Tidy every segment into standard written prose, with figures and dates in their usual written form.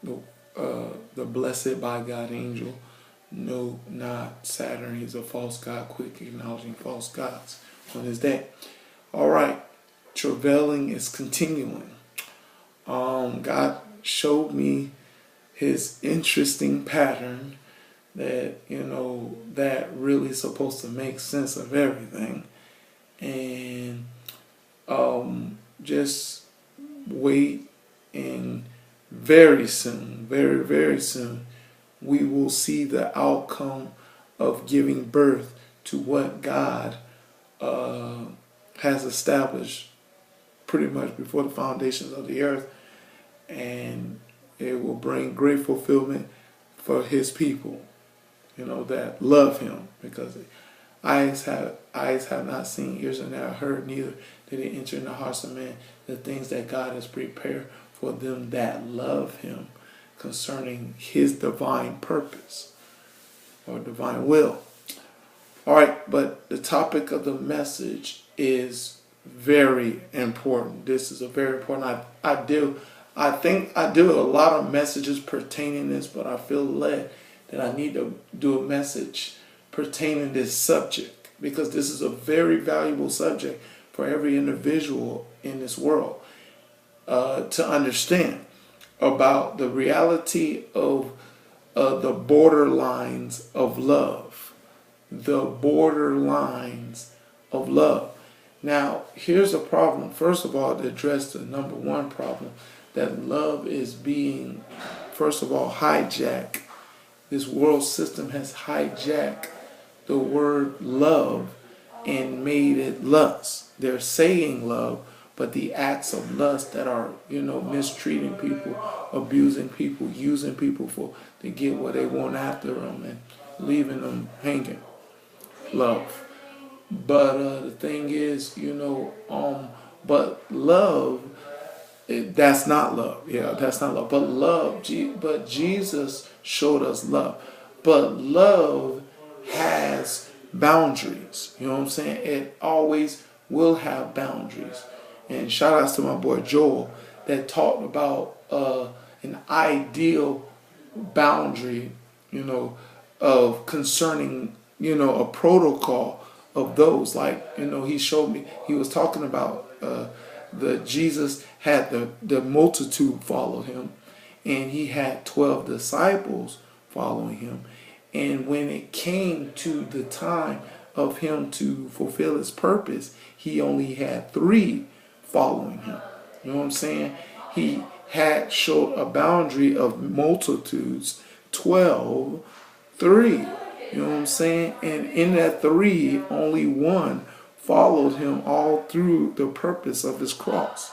the blessed by God angel. No, not Saturn. He's a false god, quick acknowledging false gods on his day. All right, travailing is continuing. God showed me his interesting pattern that, that really supposed to make sense of everything. And just wait, and very soon, very, very soon, we will see the outcome of giving birth to what God has established pretty much before the foundations of the earth. And it will bring great fulfillment for his people, that love him, because eyes have not seen, ears have not heard, neither did it enter in the hearts of men the things that God has prepared for them that love him concerning his divine purpose or divine will. All right, but the topic of the message is very important. This is a very important. I think I do a lot of messages pertaining this, but I feel led that I need to do a message pertaining to this subject, because this is a very valuable subject for every individual in this world to understand about the reality of the borderlines of love. The borderlines of love. Now, here's a problem. First of all, to address the number one problem, that love is being, first of all, hijacked. This world system has hijacked the word love and made it lust. They're saying love, but the acts of lust that are, mistreating people, abusing people, using people to get what they want after them and leaving them hanging. Love. But the thing is, but love, that's not love. Yeah, that's not love. But love, but Jesus showed us love. But love has boundaries. You know what I'm saying? It always will have boundaries. And shout outs to my boy Joel that talked about an ideal boundary, of concerning, a protocol of those. Like, he showed me, he was talking about the Jesus had the multitude follow him, and he had 12 disciples following him. And when it came to the time of him to fulfill his purpose, he only had 3 following him. You know what I'm saying? He had showed a boundary of multitudes, 12, 3. You know what I'm saying? And in that 3, only 1 followed him all through the purpose of his cross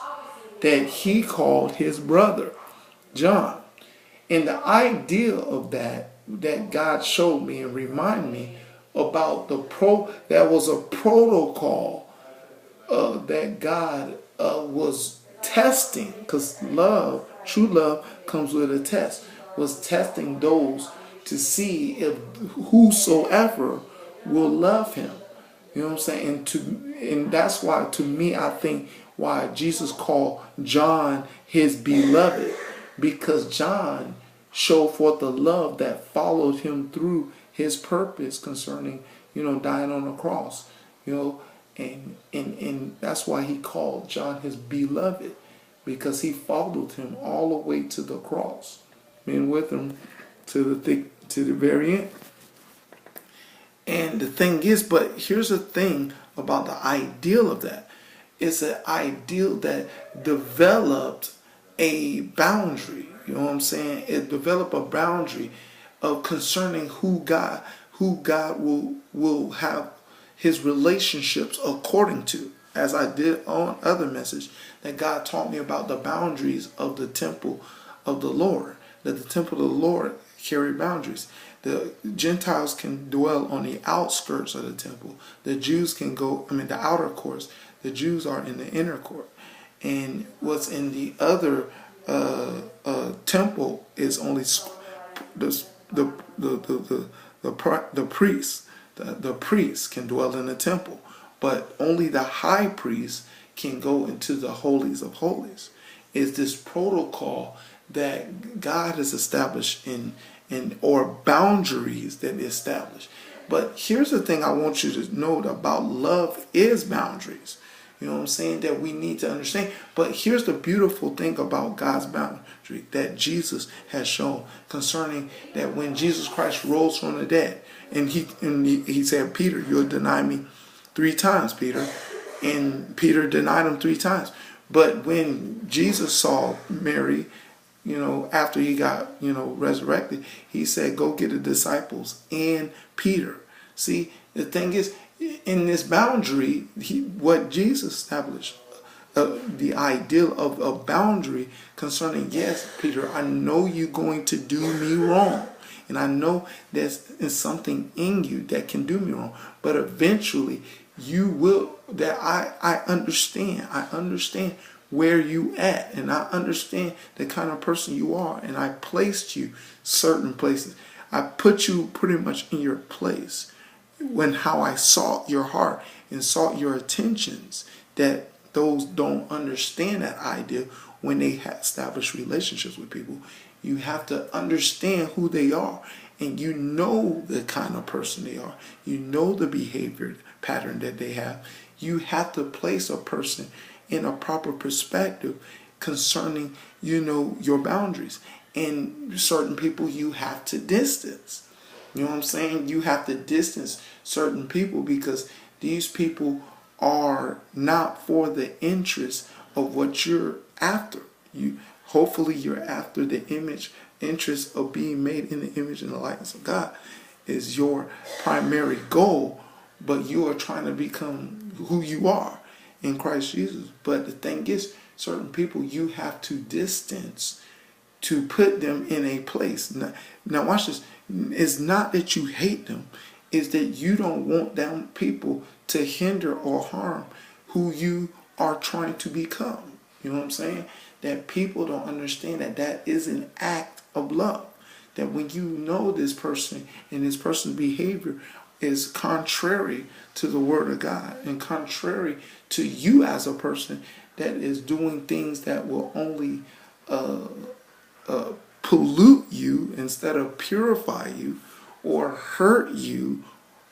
that he called his brother, John. And the idea of that God showed me and reminded me about that was a protocol that God was testing, because love, true love, comes with a test. Was testing those to see if whosoever will love him. You know what I'm saying? And that's why, to me, I think why Jesus called John his beloved, because John showed forth the love that followed him through his purpose concerning, dying on the cross, and that's why he called John his beloved, because he followed him all the way to the cross, being with him to the very end. And the thing is, but here's the thing about the ideal of that. It's an ideal that developed a boundary. You know what I'm saying? It developed a boundary of concerning who God will have his relationships according to. As I did on other message, that God taught me about the boundaries of the temple of the Lord. That the temple of the Lord carry boundaries. The Gentiles can dwell on the outskirts of the temple. The Jews can go, the outer courts. The Jews are in the inner court. And what's in the other temple is only the priests. The priests can dwell in the temple, but only the high priest can go into the holies of holies. Is this protocol that God has established or boundaries that He established. But here's the thing I want you to know about love is boundaries. You know what I'm saying? That we need to understand. But here's the beautiful thing about God's boundary that Jesus has shown concerning that when Jesus Christ rose from the dead, and he said, Peter, you'll deny me 3 times, Peter. And Peter denied him 3 times. But when Jesus saw Mary, after he got, resurrected, he said, go get the disciples and Peter. See, the thing is, in this boundary, what Jesus established, the ideal of a boundary concerning, yes, Peter, I know you're going to do me wrong. And I know there's something in you that can do me wrong. But eventually, you will, that I understand. I understand where you at. And I understand the kind of person you are. And I placed you certain places. I put you pretty much in your place when how I sought your heart and sought your attentions, that those don't understand that idea when they establish relationships with people. You have to understand who they are, and you know the kind of person they are. You know the behavior pattern that they have. You have to place a person in a proper perspective concerning, your boundaries. And certain people you have to distance. You know what I'm saying? You have to distance certain people because these people are not for the interest of what you're after. Hopefully you're after the interest of being made in the image and the likeness of God is your primary goal, but you are trying to become who you are in Christ Jesus. But the thing is, certain people you have to distance to put them in a place. Now watch this. It's not that you hate them. It's that you don't want them people to hinder or harm who you are trying to become. You know what I'm saying? That people don't understand that is an act of love. That when you know this person and this person's behavior is contrary to the Word of God and contrary to you as a person that is doing things that will only pollute you instead of purify you, or hurt you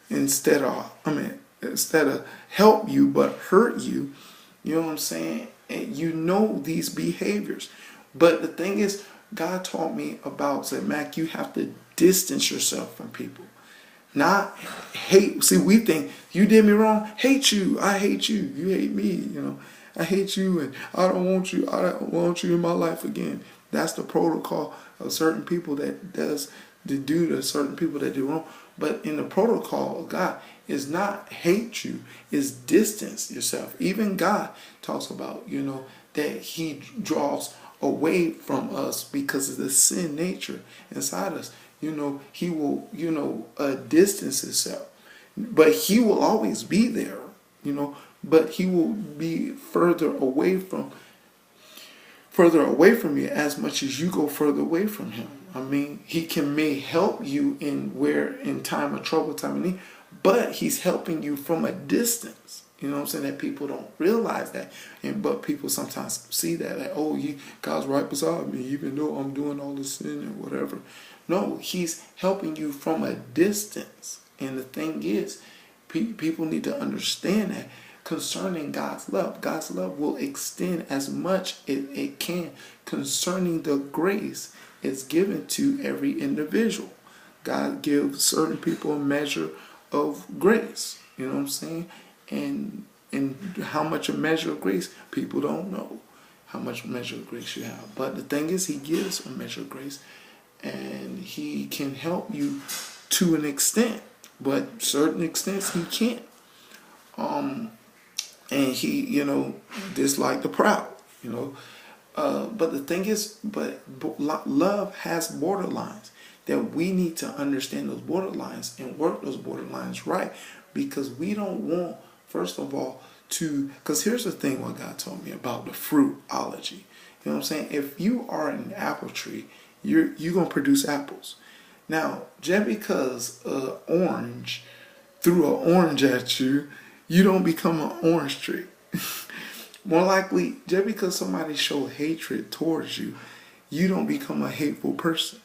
instead of help you but hurt you. You know what I'm saying? And you know these behaviors. But the thing is, God taught me about, said, Mac, you have to distance yourself from people. Not hate. See, we think you did me wrong. Hate you. I hate you. You hate me. I hate you, and I don't want you. I don't want you in my life again. That's the protocol of certain people that does to do to certain people that do wrong. But in the protocol of God is not hate you, is distance yourself. Even God talks about, that He draws away from us because of the sin nature inside us. He will, distance Himself. But He will always be there, but He will be further away from you as much as you go further away from Him. I mean, He may help you in time of trouble, time of need, but He's helping you from a distance. You know what I'm saying? That people don't realize that. But people sometimes see that, like, God's right beside me, even though I'm doing all this sin and whatever. No, He's helping you from a distance. And the thing is, people need to understand that concerning God's love. God's love will extend as much as it can concerning the grace it's given to every individual. God gives certain people a measure of grace. You know what I'm saying? And how much a measure of grace, people don't know how much measure of grace you have. But the thing is, He gives a measure of grace, and He can help you to an extent, but certain extents He can't. And He, dislike the proud, But the thing is, love has borderlines, that we need to understand those borderlines and work those borderlines right, because we don't want, first of all, because here's the thing what God told me about the fruitology. You know what I'm saying? If you are an apple tree, you're going to produce apples. Now, just because an orange threw an orange at you, you don't become an orange tree. More likely, just because somebody showed hatred towards you, you don't become a hateful person.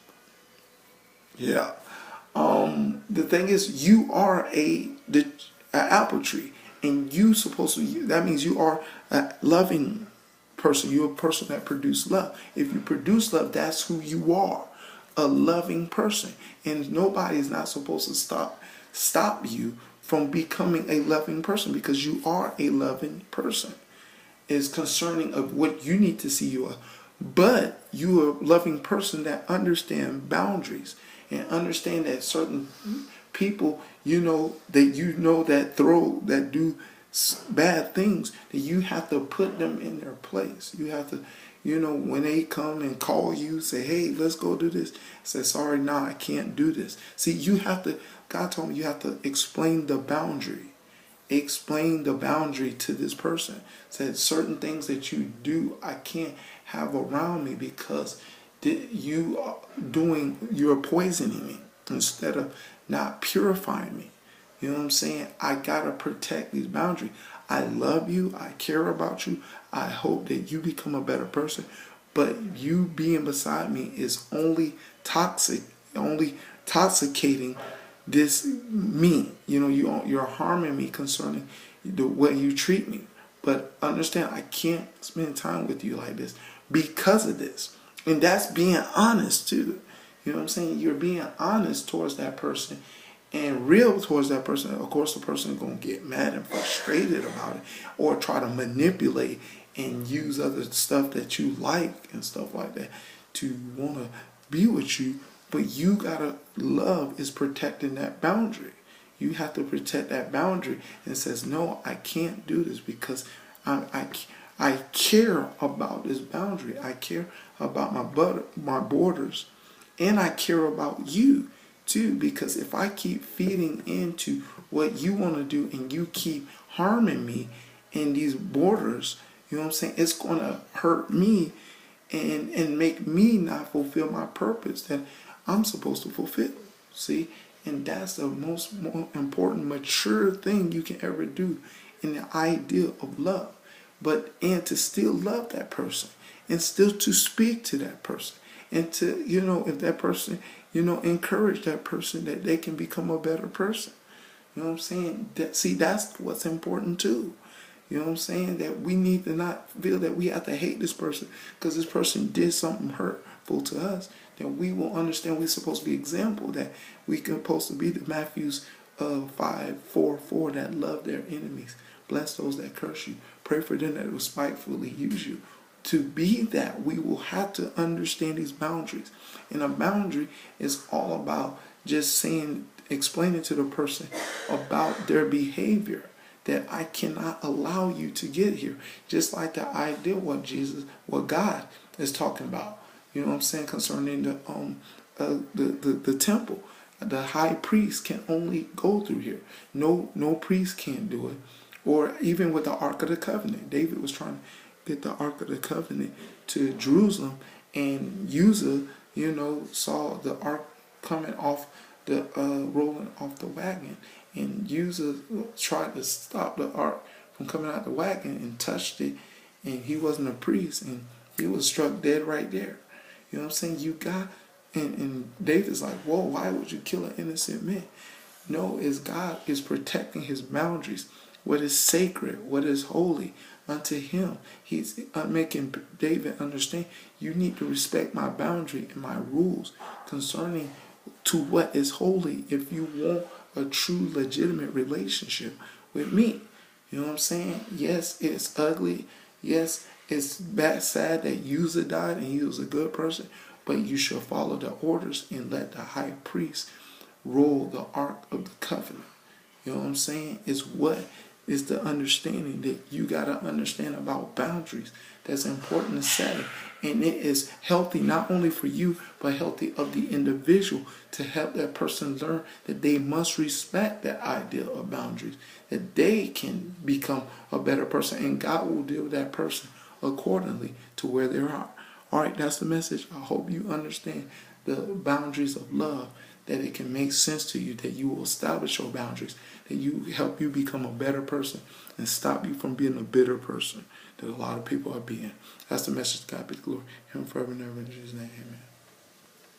Yeah. The thing is, you are a apple tree, and you supposed to. That means you are a loving person. You're a person that produces love. If you produce love, that's who you are, a loving person. And nobody is not supposed to stop you from becoming a loving person, because you are a loving person. It's concerning of what you need to see you are. But you're a loving person that understand boundaries and understand that certain people, that do bad things, that you have to put them in their place. You have to, when they come and call you, say, hey, let's go do this. Say, sorry, I can't do this. See, you have to, God told me you have to explain the boundary. Explain the boundary to this person. Said certain things that you do, I can't have around me, because you're poisoning me instead of not purifying me. You know what I'm saying? I gotta protect these boundaries. I love you. I care about you. I hope that you become a better person. But you being beside me is only toxicating this me. You're harming me concerning the way you treat me. But understand, I can't spend time with you like this because of this. And that's being honest too. You know what I'm saying? You're being honest towards that person and real towards that person. Of course, the person is going to get mad and frustrated about it, or try to manipulate and use other stuff that you like and stuff like that to want to be with you. But you gotta, love is protecting that boundary. You have to protect that boundary, and it says, no, I can't do this, because I care about this boundary. I care about my borders, and I care about you too, because if I keep feeding into what you want to do and you keep harming me in these borders, you know what I'm saying, it's going to hurt me and make me not fulfill my purpose that I'm supposed to fulfill. See? And that's the more important, mature thing you can ever do in the idea of love. And to still love that person, and still to speak to that person, and to, if that person, encourage that person that they can become a better person. You know what I'm saying? That's what's important too. You know what I'm saying? That we need to not feel that we have to hate this person because this person did something hurtful to us. Then we will understand we're supposed to be example, that we're supposed to be the Matthews 5:4 that love their enemies. Bless those that curse you. Pray for them that will spitefully use you. To be that, we will have to understand these boundaries. And a boundary is all about just explaining to the person about their behavior, that I cannot allow you to get here. Just like the idea what God is talking about. You know what I'm saying, concerning the temple. The high priest can only go through here. No priest can do it. Or even with the Ark of the Covenant. David was trying to get the Ark of the Covenant to Jerusalem, and Uzzah, saw the Ark coming off rolling off the wagon, and Uzzah tried to stop the Ark from coming out the wagon and touched it, and he wasn't a priest, and he was struck dead right there. You know what I'm saying? And David's like, whoa, why would you kill an innocent man? No, it's God is protecting his boundaries. What is sacred, what is holy unto him. He's making David understand, you need to respect my boundary and my rules concerning to what is holy if you want a true, legitimate relationship with me. You know what I'm saying? Yes, it's ugly. Yes, it's sad that Uzzah died and he was a good person, but you shall follow the orders and let the high priest roll the Ark of the Covenant. You know what I'm saying? It's the understanding that you got to understand about boundaries. That's important to say. And it is healthy not only for you, but healthy of the individual, to help that person learn that they must respect that idea of boundaries, that they can become a better person, and God will deal with that person accordingly to where they are. All right, that's the message. I hope you understand the boundaries of love, that it can make sense to you, that you will establish your boundaries, that you help you become a better person and stop you from being a bitter person. that a lot of people are being. That's the message. God be the glory. Him forever and ever in Jesus' name. Amen.